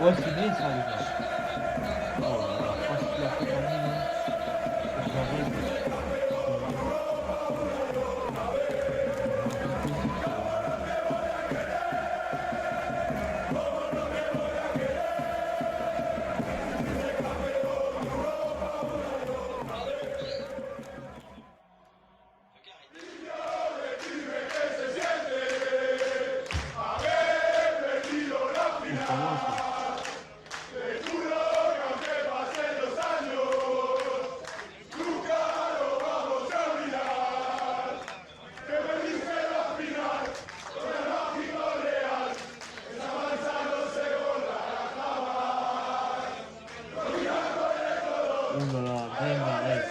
Ouais, c'est bien ça, les gars. Oh là là, oh, ce qu'il a fait Camille, hein. Faut que j'arrête. Ça me fait plaisir, celui-là. C'est pas mal, ça. Oh là là, dingue, arrête.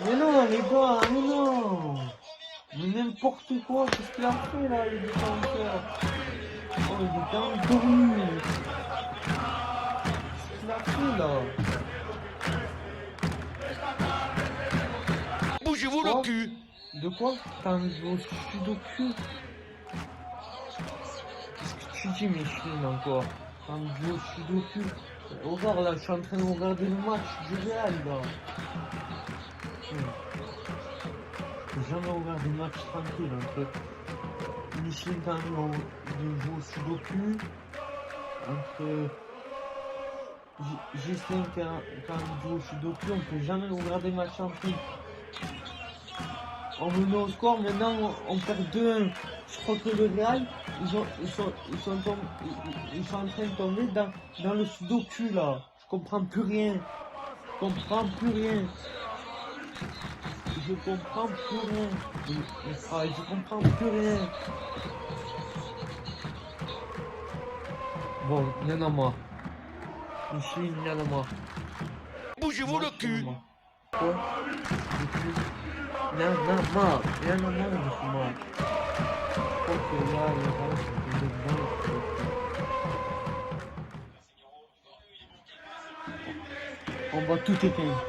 Mais non, les gars, mais non. Mais n'importe quoi, qu'est-ce qu'il a fait là, le défenseur? Oh, il était endormi. Qu'est-ce qu'il a fait là? Bougez-vous le Quoi? cul. De quoi? T'as un joué au sudoku? Qu'est-ce que tu dis, Micheline, encore? T'as un joué au sudoku? Regarde là, je suis en train de regarder le match du Real là. J'ai jamais regardé le match tranquille entre Micheline quand même de jouer au sudoku, entre Gislain quand même joue au sudoku, on peut jamais regarder le match tranquille. On menait au score, maintenant on perd 2-1. Je crois que le Real, ils sont en train de tomber dans le sudoku là. Je comprends plus rien. Je comprends plus rien. Je comprends plus rien. Je comprends plus rien. Bon, viens à moi. Micheline, viens à moi. Bougez-vous le cul. Quoi? Le cul? Viens à moi. Viens à moi, doucement. Je crois que là, le Real, c'est tombé dans le sudoku. On va tout éteindre.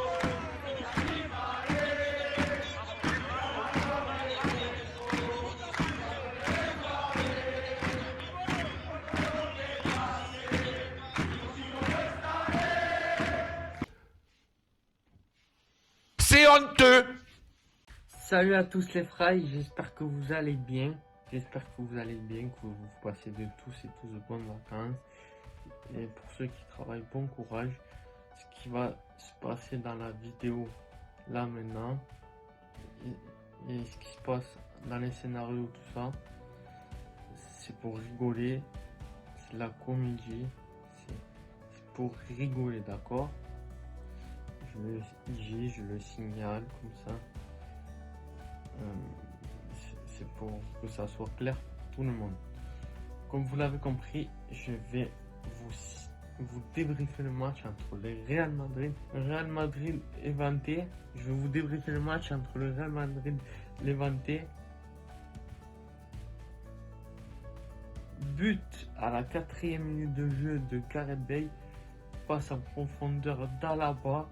C'est honteux. Salut à tous les frères, j'espère que vous allez bien. J'espère que vous allez bien, que vous passez de tous et tous de bonnes vacances. Et pour ceux qui travaillent, bon courage. Ce qui va se passer dans la vidéo là maintenant, et ce qui se passe dans les scénarios, tout ça, c'est pour rigoler, c'est la comédie, c'est pour rigoler, d'accord? Je le signale comme ça. C'est pour que ça soit clair pour tout le monde. Comme vous l'avez compris, je vais vous débriefer le match entre le Real Madrid Levante. Je vais vous débriefer le match entre le Real Madrid Levante. But à la 4e minute de jeu de Gareth Bale, passe en profondeur d'Alaba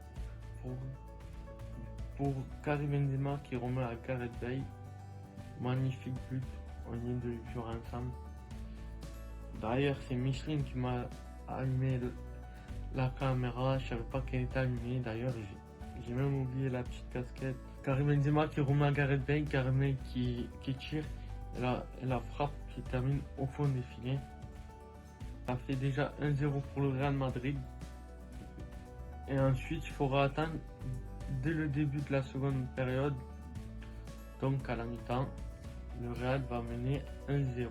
pour Karim Benzema qui remet à Gareth Bale. Magnifique but, on vient de le jouer ensemble. D'ailleurs, c'est Micheline qui m'a allumé la caméra, je savais pas qu'elle était allumée. D'ailleurs, j'ai même oublié la petite casquette. Karim Benzema qui remet à Gareth Bale, Gareth Bale qui tire, et la frappe qui termine au fond des filets. Ça fait déjà 1-0 pour le Real Madrid. Et ensuite, il faudra attendre dès le début de la seconde période. Donc à la mi-temps, le Real va mener 1-0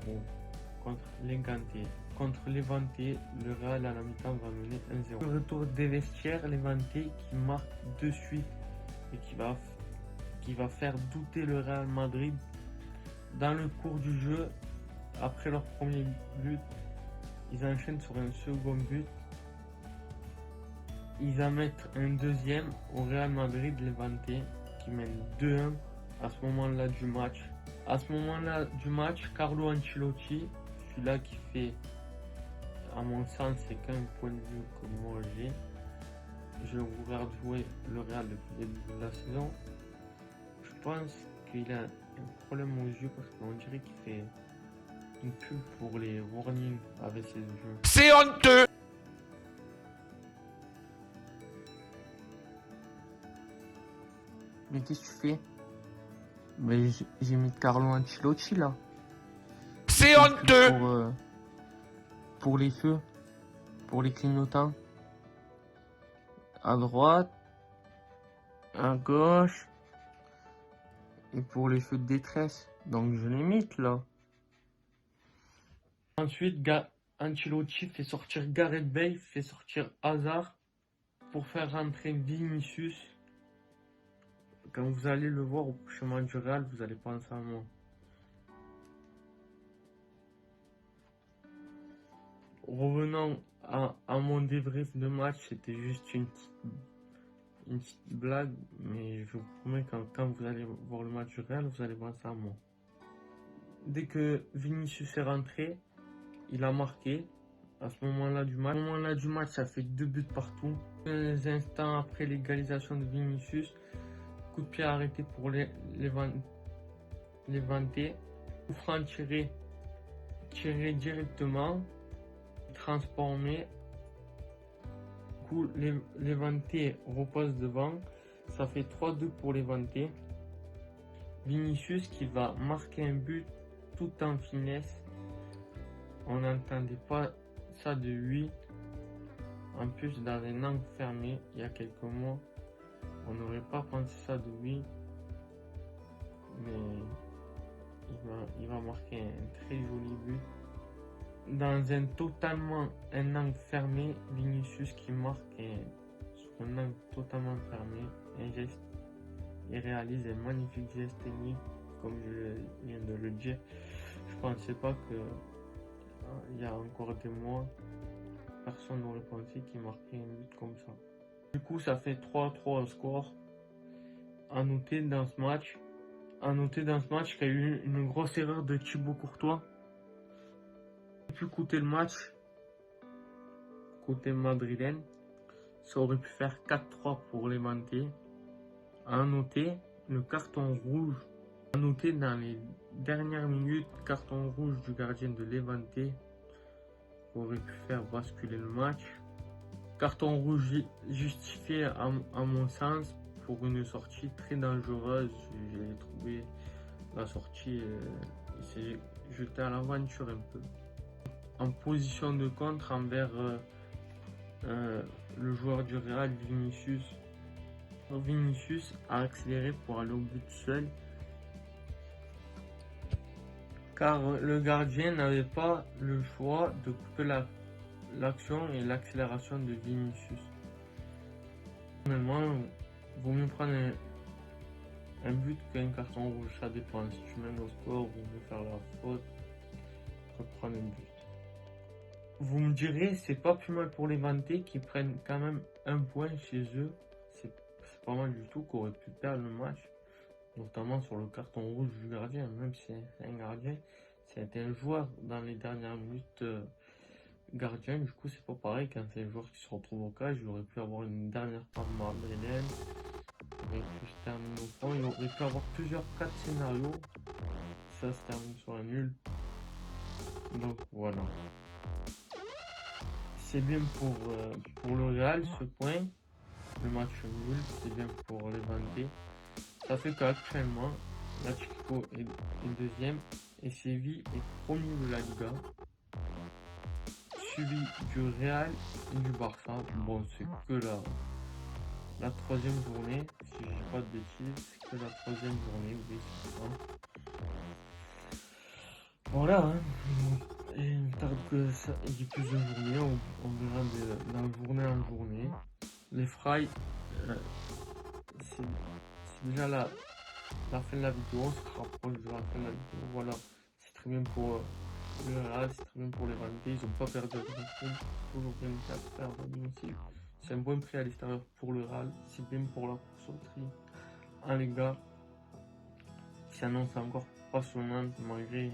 contre Levante. Contre Levante, le Real à la mi-temps va mener 1-0. Le retour des vestiaires, Levante qui marque de suite et qui va faire douter le Real Madrid. dans le cours du jeu, après leur premier but, ils enchaînent sur un second but. Ils en mettent un deuxième au Real Madrid Levante qui mène 2-1 à ce moment-là du match. À ce moment-là du match, Carlo Ancelotti, celui-là qui fait, à mon sens, c'est qu'un point de vue que moi j'ai. Je regarde jouer le Real depuis le début de la saison. Je pense qu'il a un problème aux yeux parce qu'on dirait qu'il fait une pub pour les warnings avec ses yeux. C'est honteux. Mais qu'est-ce que tu fais? Mais j'ai mis Carlo Ancelotti là. C'est honteux. Pour les feux, pour les clignotants. À droite, à gauche, et pour les feux de détresse. Donc je les mets là. Ensuite, Ancelotti fait sortir Gareth Bale, fait sortir Hazard pour faire rentrer Vinicius. Quand vous allez le voir au prochain match du Real, vous allez penser à moi. Revenons à mon débrief de match, c'était juste une petite blague, mais je vous promets que quand vous allez voir le match du Real, vous allez penser à moi. Dès que Vinicius est rentré, il a marqué. À ce moment-là du match, ça fait 2 buts partout. 15 instants après l'égalisation de Vinicius, coup de pied arrêté pour les Levante. Coup franc tiré directement, transformé. Coup, Levante repose devant. Ça fait 3-2 pour Levante. Vinicius qui va marquer un but tout en finesse. On n'entendait pas ça de lui. En plus, dans un angle fermé, il y a quelques mois, on n'aurait pas pensé ça de lui. Mais il va marquer un très joli but. Dans un angle fermé, Vinicius qui marque sur un angle totalement fermé, un geste, il réalise un magnifique geste technique, comme je viens de le dire. Je pensais pas que il y a encore des mois, personne n'aurait pensé qu'il marquait un but comme ça. Du coup, ça fait 3-3 au score. À noter dans ce match qu'il y a eu une grosse erreur de Thibaut Courtois. Ça aurait pu coûter le match côté madrilène. Ça aurait pu faire 4-3 pour les Levante. À noter le carton rouge. À noter dans les dernières minutes, carton rouge du gardien de Levante qui aurait pu faire basculer le match. Carton rouge justifié à mon sens pour une sortie très dangereuse. J'ai trouvé la sortie, il s'est jeté à l'aventure un peu. En position de contre envers le joueur du Real, Vinicius. Vinicius a accéléré pour aller au but seul, car le gardien n'avait pas le choix de couper l'action et l'accélération de Vinicius. Finalement, il vaut mieux prendre un but qu'un carton rouge, ça dépend. Si tu mènes au score, il vaut mieux faire la faute que prendre un but. Vous me direz, c'est pas plus mal pour les Levante qui prennent quand même un point chez eux. C'est pas mal du tout, qu'on aurait pu perdre le match, notamment sur le carton rouge du gardien. Même si c'est un gardien, c'est un joueur dans les dernières minutes gardien. Du coup, c'est pas pareil quand c'est un joueur qui se retrouve au cage. Il aurait pu avoir une dernière part madrilène, il aurait pu se terminer au fond, il aurait pu avoir plusieurs cas de scénarios. Ça se termine sur un nul. Donc voilà. C'est bien pour le Real ce point. Le match nul, c'est bien pour Levante. Ça fait qu'actuellement, l'Atlético est deuxième et Séville est premier de la Liga, suivi du Real et du Barça. Bon, c'est que la troisième journée, si je dis pas de bêtises, c'est que la troisième journée, oui, c'est ça. Voilà, hein. Et il tarde que ça, il y ait plusieurs journées, on verra de journée en journée. Les Fry, c'est déjà la fin de la vidéo, on se rapproche de la fin de la vidéo. Voilà, c'est très bien pour le Real, c'est très bien pour les Vendées. Ils n'ont pas perdu à domicile, toujours bien perdre à domicile. C'est un bon prix à l'extérieur pour le Real, c'est bien pour la course au tri en Liga, qui s'annonce encore passionnante malgré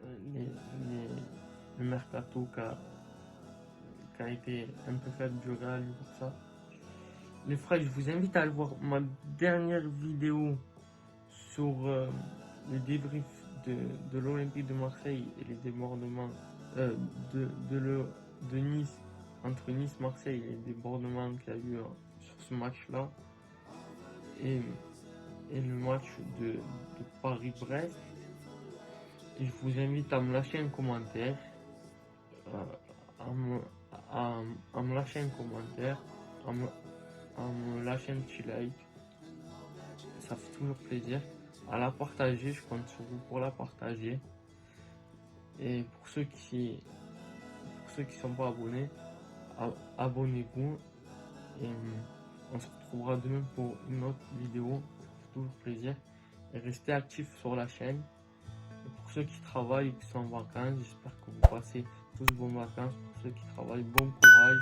le mercato qui a été un peu faible du Real pour ça. Les frères, je vous invite à aller voir ma dernière vidéo sur le débrief de l'Olympique de Marseille et les débordements de Nice, entre Nice-Marseille et les débordements qu'il y a eu sur ce match-là. Et le match de Paris-Brest. Et je vous invite à me lâcher un commentaire. À me lâcher un commentaire. À me lâcher un petit like. Ça fait toujours plaisir. À la partager, je compte sur vous pour la partager. Et pour ceux qui sont pas abonnés, abonnez-vous. Et on se retrouvera demain pour une autre vidéo. Ça fait toujours plaisir. Et restez actifs sur la chaîne. Et pour ceux qui travaillent et qui sont en vacances, j'espère que vous passez tous bonnes vacances. Pour ceux qui travaillent, bon courage.